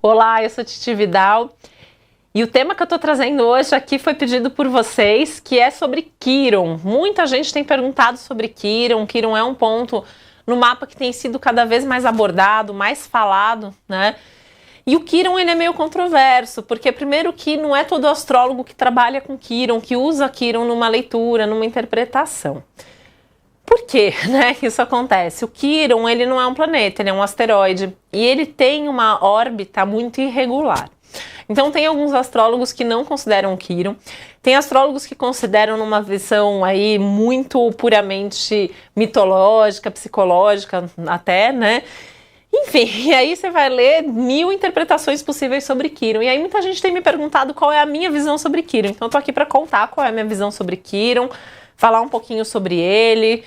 Olá, eu sou Titi Vidal e o tema que eu estou trazendo hoje aqui foi pedido por vocês, que é sobre Quiron. Muita gente tem perguntado sobre Quiron. Quiron é um ponto no mapa que tem sido cada vez mais abordado, mais falado, né? E o Quiron, ele é meio controverso, porque primeiro que não é todo astrólogo que trabalha com Quiron, que usa Quiron numa leitura, numa interpretação. Por que, né, que isso acontece? O Quiron, ele não é um planeta, ele é um asteroide e ele tem uma órbita muito irregular. Então tem alguns astrólogos que não consideram o Quiron, tem astrólogos que consideram numa visão aí muito puramente mitológica, psicológica até, né? Enfim, e aí você vai ler 1000 interpretações possíveis sobre Quiron. E aí muita gente tem me perguntado qual é a minha visão sobre Quiron. Então eu tô aqui para contar qual é a minha visão sobre Quiron, falar um pouquinho sobre ele,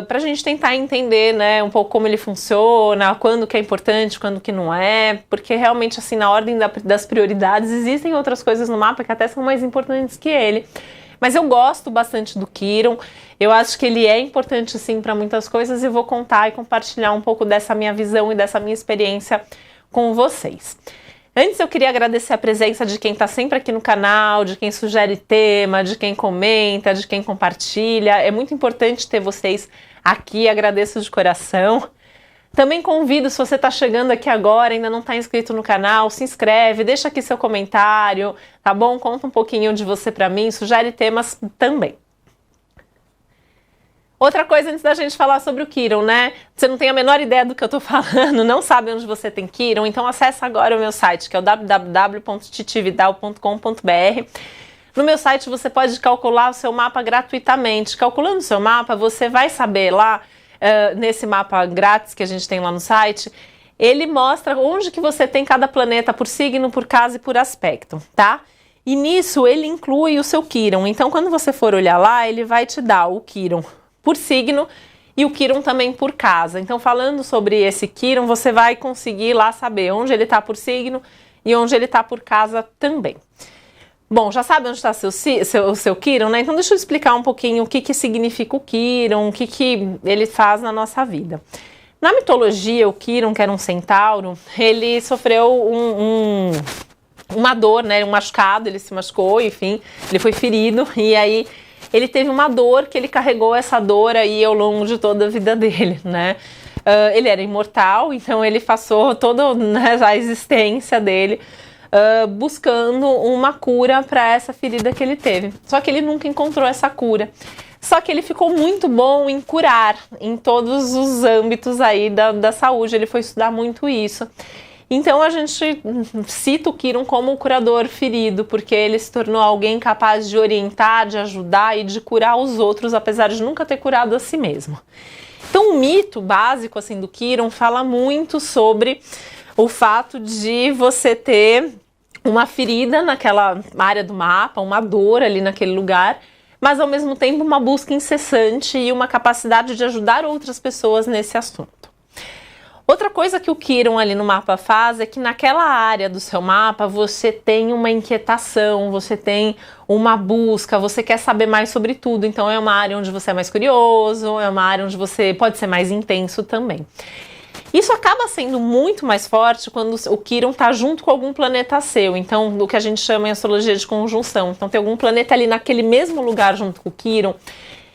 para a gente tentar entender, né, um pouco como ele funciona, quando que é importante, quando que não é, porque realmente assim, na ordem das prioridades, existem outras coisas no mapa que até são mais importantes que ele. Mas eu gosto bastante do Quiron, eu acho que ele é importante sim para muitas coisas e vou contar e compartilhar um pouco dessa minha visão e dessa minha experiência com vocês. Antes eu queria agradecer a presença de quem está sempre aqui no canal, de quem sugere tema, de quem comenta, de quem compartilha. É muito importante ter vocês aqui, agradeço de coração. Também convido, se você está chegando aqui agora, ainda não está inscrito no canal, se inscreve, deixa aqui seu comentário, tá bom? Conta um pouquinho de você para mim, sugere temas também. Outra coisa antes da gente falar sobre o Quiron, né? Você não tem a menor ideia do que eu tô falando, não sabe onde você tem Quiron, então acessa agora o meu site, que é o www.titividal.com.br. No meu site você pode calcular o seu mapa gratuitamente. Calculando o seu mapa, você vai saber lá, nesse mapa grátis que a gente tem lá no site, ele mostra onde que você tem cada planeta por signo, por casa e por aspecto, tá? E nisso ele inclui o seu Quiron. Então quando você for olhar lá, ele vai te dar o Quiron por signo e o Quiron também por casa. Então falando sobre esse Quiron, você vai conseguir lá saber onde ele está por signo e onde ele está por casa também. Bom, já sabe onde está o seu Quiron, né? Então deixa eu explicar um pouquinho o que significa o Quiron, o que ele faz na nossa vida. Na mitologia, o Quiron, que era um centauro, ele sofreu uma dor, né? Um machucado, ele se machucou, enfim, ele foi ferido e aí ele teve uma dor que ele carregou essa dor aí ao longo de toda a vida dele, né? Ele era imortal, então ele passou toda, né, a existência dele buscando uma cura para essa ferida que ele teve. Só que ele nunca encontrou essa cura. Só que ele ficou muito bom em curar em todos os âmbitos aí da saúde, ele foi estudar muito isso. Então a gente cita o Quiron como o curador ferido, porque ele se tornou alguém capaz de orientar, de ajudar e de curar os outros, apesar de nunca ter curado a si mesmo. Então o mito básico assim do Quiron fala muito sobre o fato de você ter uma ferida naquela área do mapa, uma dor ali naquele lugar, mas ao mesmo tempo uma busca incessante e uma capacidade de ajudar outras pessoas nesse assunto. Outra coisa que o Quiron ali no mapa faz é que naquela área do seu mapa você tem uma inquietação, você tem uma busca, você quer saber mais sobre tudo. Então é uma área onde você é mais curioso, é uma área onde você pode ser mais intenso também. Isso acaba sendo muito mais forte quando o Quiron está junto com algum planeta seu. Então, o que a gente chama em astrologia de conjunção. Então tem algum planeta ali naquele mesmo lugar junto com o Quiron.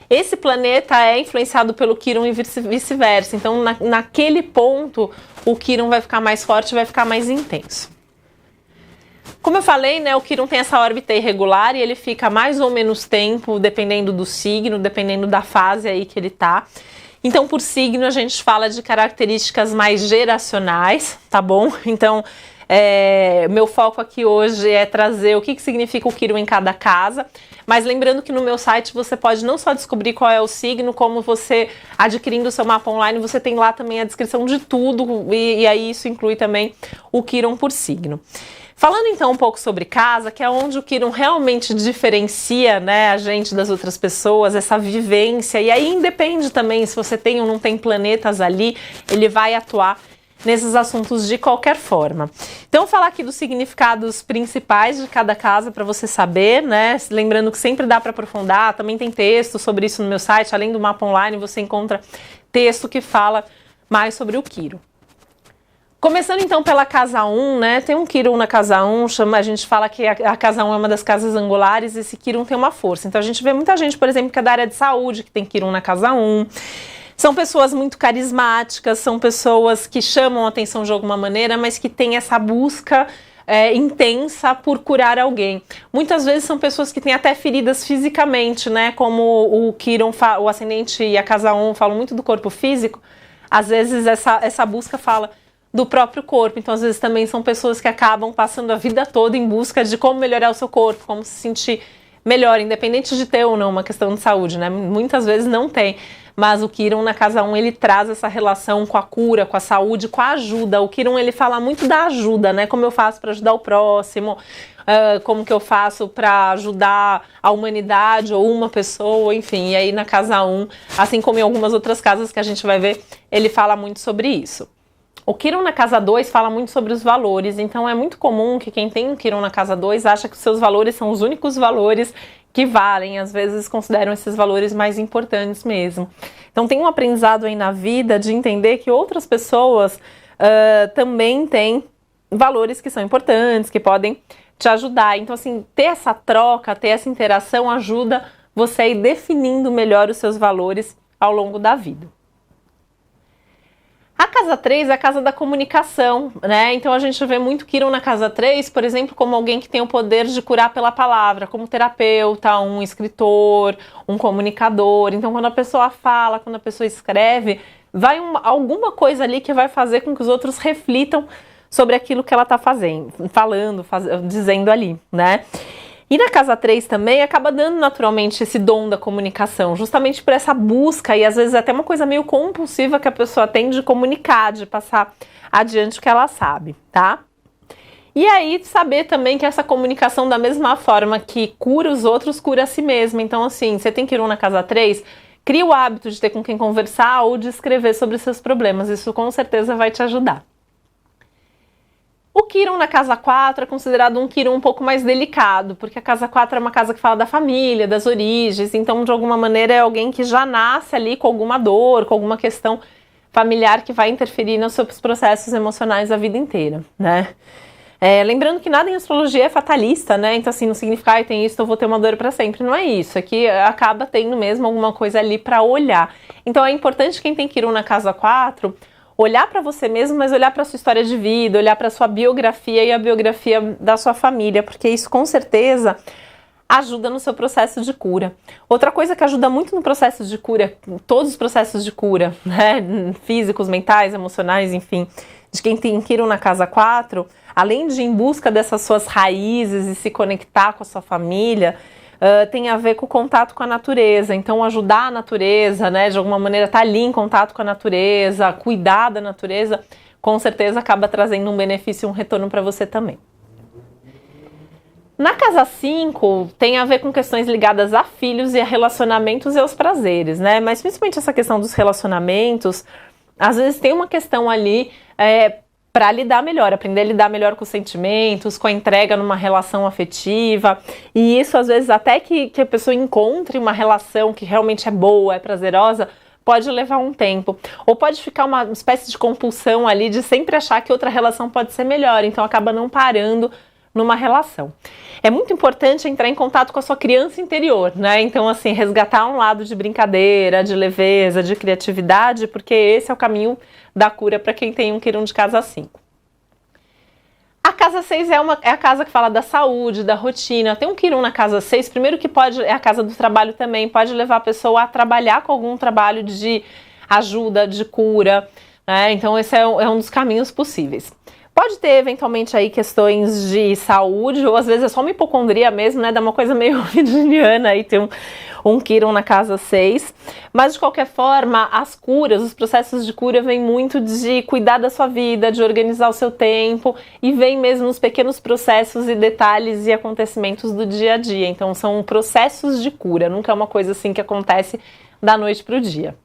Esse planeta é influenciado pelo Quiron e vice-versa. Então, naquele ponto, o Quiron vai ficar mais forte, vai ficar mais intenso. Como eu falei, né, o Quiron tem essa órbita irregular e ele fica mais ou menos tempo, dependendo do signo, dependendo da fase aí que ele tá. Então, por signo, a gente fala de características mais geracionais, tá bom? Então, meu foco aqui hoje é trazer o que significa o Quiron em cada casa. Mas lembrando que no meu site você pode não só descobrir qual é o signo, como você, adquirindo o seu mapa online, você tem lá também a descrição de tudo, e aí isso inclui também o Quiron por signo. Falando então um pouco sobre casa, que é onde o Quiron realmente diferencia, né, a gente das outras pessoas, essa vivência, e aí independe também se você tem ou não tem planetas ali, ele vai atuar nesses assuntos de qualquer forma. Então, vou falar aqui dos significados principais de cada casa para você saber, né? Lembrando que sempre dá para aprofundar, também tem texto sobre isso no meu site, além do mapa online, você encontra texto que fala mais sobre o Quiron. Começando então pela casa 1, né? Tem um Quirón na casa 1, a gente fala que a casa 1 é uma das casas angulares, e esse Quirón tem uma força. Então a gente vê muita gente, por exemplo, que é da área de saúde, que tem Quirón na casa 1. São pessoas muito carismáticas, são pessoas que chamam a atenção de alguma maneira, mas que têm essa busca intensa por curar alguém. Muitas vezes são pessoas que têm até feridas fisicamente, né? Como o Quirón, o ascendente e a casa 1 falam muito do corpo físico, às vezes essa busca fala do próprio corpo. Então, às vezes, também são pessoas que acabam passando a vida toda em busca de como melhorar o seu corpo, como se sentir melhor, independente de ter ou não uma questão de saúde, né? Muitas vezes não tem, mas o Quirón na casa 1, ele traz essa relação com a cura, com a saúde, com a ajuda. O Quirón, ele fala muito da ajuda, né? Como eu faço para ajudar o próximo, como que eu faço para ajudar a humanidade ou uma pessoa, enfim. E aí na casa 1, assim como em algumas outras casas que a gente vai ver, ele fala muito sobre isso. O Quirón na casa 2 fala muito sobre os valores, então é muito comum que quem tem um Quirón na casa 2 acha que os seus valores são os únicos valores que valem, às vezes consideram esses valores mais importantes mesmo. Então tem um aprendizado aí na vida de entender que outras pessoas também têm valores que são importantes, que podem te ajudar. Então assim, ter essa troca, ter essa interação ajuda você a ir definindo melhor os seus valores ao longo da vida. A casa 3 é a casa da comunicação, né? Então a gente vê muito Quirón na casa 3, por exemplo, como alguém que tem o poder de curar pela palavra, como terapeuta, um escritor, um comunicador. Então quando a pessoa fala, quando a pessoa escreve, vai alguma coisa ali que vai fazer com que os outros reflitam sobre aquilo que ela está dizendo ali, né? E na casa 3 também acaba dando naturalmente esse dom da comunicação, justamente por essa busca e às vezes até uma coisa meio compulsiva que a pessoa tem de comunicar, de passar adiante o que ela sabe, tá? E aí saber também que essa comunicação, da mesma forma que cura os outros, cura a si mesma. Então assim, você tem Quirón na casa 3, cria o hábito de ter com quem conversar ou de escrever sobre os seus problemas, isso com certeza vai te ajudar. O Quirón na casa 4 é considerado um Quirón um pouco mais delicado, porque a casa 4 é uma casa que fala da família, das origens, então de alguma maneira é alguém que já nasce ali com alguma dor, com alguma questão familiar que vai interferir nos seus processos emocionais a vida inteira, né? Lembrando que nada em astrologia é fatalista, né? Então assim, não significa, tem isso, eu vou ter uma dor para sempre, não é isso, é que acaba tendo mesmo alguma coisa ali para olhar. Então é importante quem tem Quirón na casa 4 olhar para você mesmo, mas olhar para a sua história de vida, olhar para a sua biografia e a biografia da sua família, porque isso com certeza ajuda no seu processo de cura. Outra coisa que ajuda muito no processo de cura, todos os processos de cura, né, físicos, mentais, emocionais, enfim, de quem tem Quirón na casa 4, além de ir em busca dessas suas raízes e se conectar com a sua família, tem a ver com o contato com a natureza. Então ajudar a natureza, né, de alguma maneira estar ali em contato com a natureza, cuidar da natureza, com certeza acaba trazendo um benefício e um retorno para você também. Na casa 5 tem a ver com questões ligadas a filhos e a relacionamentos e aos prazeres, né, mas principalmente essa questão dos relacionamentos, às vezes tem uma questão ali para lidar melhor, aprender a lidar melhor com os sentimentos, com a entrega numa relação afetiva, e isso às vezes até que a pessoa encontre uma relação que realmente é boa, é prazerosa, pode levar um tempo, ou pode ficar uma espécie de compulsão ali de sempre achar que outra relação pode ser melhor, então acaba não parando numa relação. É muito importante entrar em contato com a sua criança interior, né? Então assim, resgatar um lado de brincadeira, de leveza, de criatividade, porque esse é o caminho da cura para quem tem um Quirón de casa 5. A casa 6 é a casa que fala da saúde, da rotina. Tem um Quirón na casa 6, primeiro que é a casa do trabalho também, pode levar a pessoa a trabalhar com algum trabalho de ajuda, de cura, né? Então esse é um dos caminhos possíveis. Pode ter eventualmente aí questões de saúde, ou às vezes é só uma hipocondria mesmo, né? Dá uma coisa meio virginiana aí, tem um Quirón na casa 6. Mas de qualquer forma, as curas, os processos de cura vêm muito de cuidar da sua vida, de organizar o seu tempo, e vem mesmo nos pequenos processos e detalhes e acontecimentos do dia a dia. Então são processos de cura, nunca é uma coisa assim que acontece da noite para o dia.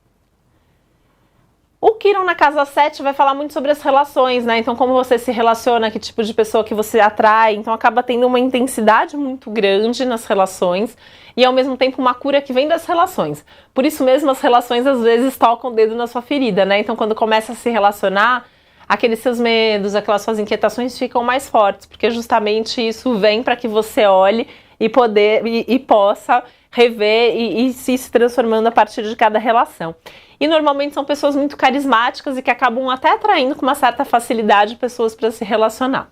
O Quirón na casa 7 vai falar muito sobre as relações, né? Então como você se relaciona, que tipo de pessoa que você atrai, então acaba tendo uma intensidade muito grande nas relações e ao mesmo tempo uma cura que vem das relações. Por isso mesmo as relações às vezes tocam o dedo na sua ferida, né? Então quando começa a se relacionar, aqueles seus medos, aquelas suas inquietações ficam mais fortes, porque justamente isso vem para que você olhe e possa rever e ir se transformando a partir de cada relação. E normalmente são pessoas muito carismáticas e que acabam até atraindo com uma certa facilidade pessoas para se relacionar.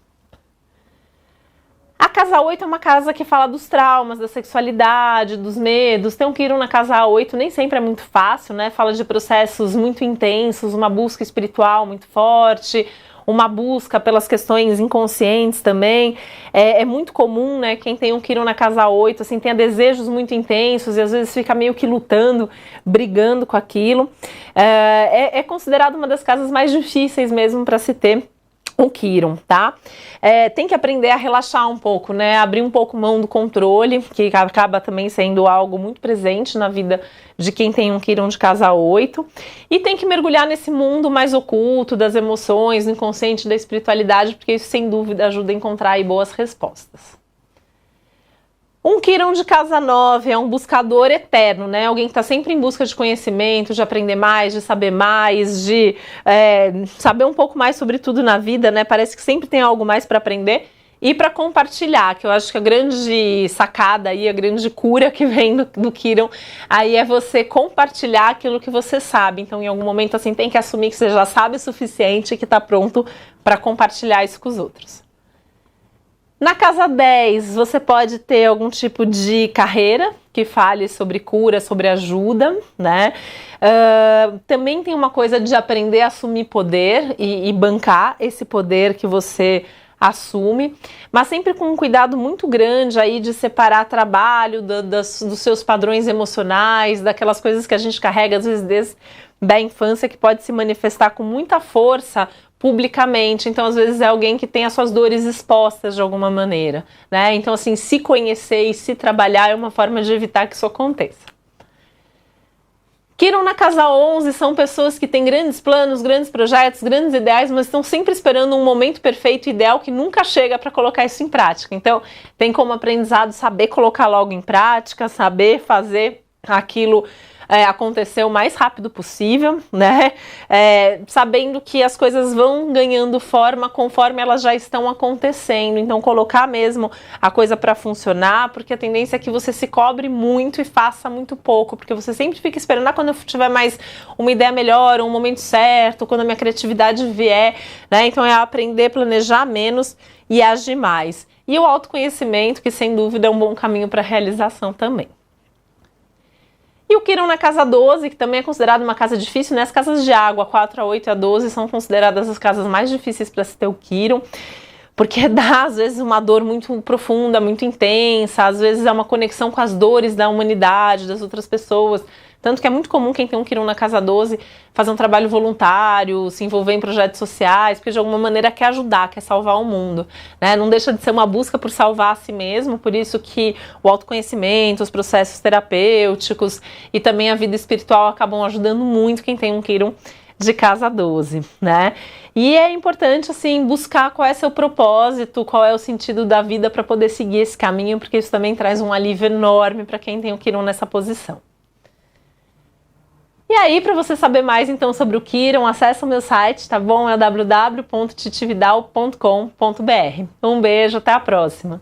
A casa 8 é uma casa que fala dos traumas, da sexualidade, dos medos. Ter um Quirón na casa 8 nem sempre é muito fácil, né? Fala de processos muito intensos, uma busca espiritual muito forte, uma busca pelas questões inconscientes também. É muito comum, né? Quem tem um Quirón na casa 8, assim, tenha desejos muito intensos e às vezes fica meio que lutando, brigando com aquilo. É considerado uma das casas mais difíceis mesmo para se ter o Quirón, tá? Tem que aprender a relaxar um pouco, né? Abrir um pouco mão do controle, que acaba também sendo algo muito presente na vida de quem tem um Quirón de casa 8. E tem que mergulhar nesse mundo mais oculto das emoções, do inconsciente, da espiritualidade, porque isso sem dúvida ajuda a encontrar aí boas respostas. Um Quirón de casa 9 é um buscador eterno, né? Alguém que está sempre em busca de conhecimento, de aprender mais, de saber mais, de saber um pouco mais sobre tudo na vida, né? Parece que sempre tem algo mais para aprender e para compartilhar, que eu acho que a grande sacada aí, a grande cura que vem do Quirón aí é você compartilhar aquilo que você sabe. Então, em algum momento, assim, tem que assumir que você já sabe o suficiente e que está pronto para compartilhar isso com os outros. Na casa 10, você pode ter algum tipo de carreira que fale sobre cura, sobre ajuda, né? Também tem uma coisa de aprender a assumir poder e bancar esse poder que você assume, mas sempre com um cuidado muito grande aí de separar trabalho dos seus padrões emocionais, daquelas coisas que a gente carrega às vezes desde da infância, que pode se manifestar com muita força publicamente. Então, às vezes é alguém que tem as suas dores expostas de alguma maneira, né? Então, assim, se conhecer e se trabalhar é uma forma de evitar que isso aconteça. Quirón na casa 11 são pessoas que têm grandes planos, grandes projetos, grandes ideais, mas estão sempre esperando um momento perfeito, ideal, que nunca chega para colocar isso em prática. Então, tem como aprendizado saber colocar logo em prática, saber fazer aquilo acontecer o mais rápido possível, né? Sabendo que as coisas vão ganhando forma conforme elas já estão acontecendo. Então, colocar mesmo a coisa para funcionar, porque a tendência é que você se cobre muito e faça muito pouco, porque você sempre fica esperando, quando eu tiver mais uma ideia melhor, um momento certo, quando a minha criatividade vier, né? Então, é aprender a planejar menos e agir mais. E o autoconhecimento, que sem dúvida é um bom caminho para a realização também. E o Quirón na casa 12, que também é considerado uma casa difícil, né? As casas de água, 4, a 8 e a 12, são consideradas as casas mais difíceis para se ter o Quirón, porque dá, às vezes, uma dor muito profunda, muito intensa, às vezes é uma conexão com as dores da humanidade, das outras pessoas. Tanto que é muito comum quem tem um Quirón na casa 12 fazer um trabalho voluntário, se envolver em projetos sociais, porque de alguma maneira quer ajudar, quer salvar o mundo, né? Não deixa de ser uma busca por salvar a si mesmo, por isso que o autoconhecimento, os processos terapêuticos e também a vida espiritual acabam ajudando muito quem tem um Quirón de casa 12, né? E é importante, assim, buscar qual é seu propósito, qual é o sentido da vida para poder seguir esse caminho, porque isso também traz um alívio enorme para quem tem o Quirón nessa posição. E aí, para você saber mais então sobre o Quirón, acessa o meu site, tá bom? É www.titividal.com.br. Um beijo, até a próxima!